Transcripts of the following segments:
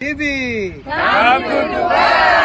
TV. Come to Dubai.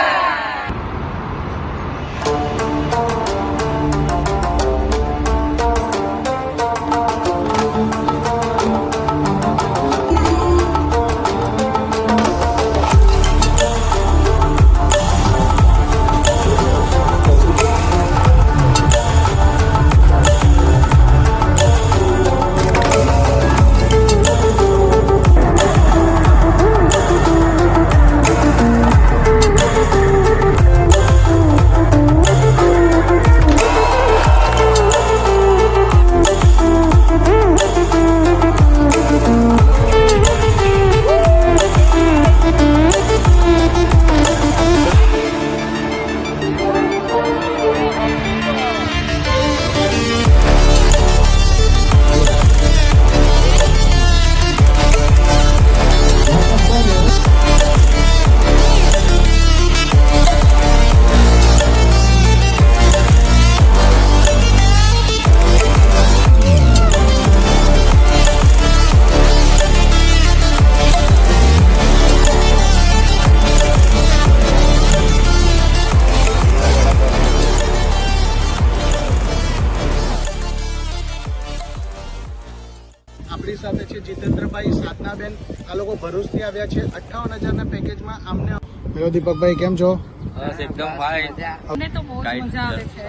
આપણી સાથે છે જીતેન્દ્રભાઈ, સાધનાબેન. આ લોકો ભરૂચથી આવ્યા છે 58,000ના પેકેજમાં. આમને હેલો દીપકભાઈ, કેમ છો? બસ એકદમ ફાઇન. અમને તો બહુ જ મજા આવે છે.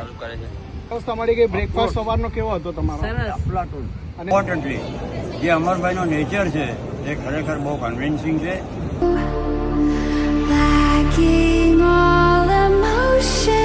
બસ તમારી કઈ બ્રેકફાસ્ટ સવારનો કેવો હતો તમારો? અને ઇમ્પોર્ટન્ટલી જે અમરભાઈનો નેચર છે એ ખરેખર બહુ કન્વિન્સિંગ છે. Lacking all emotion.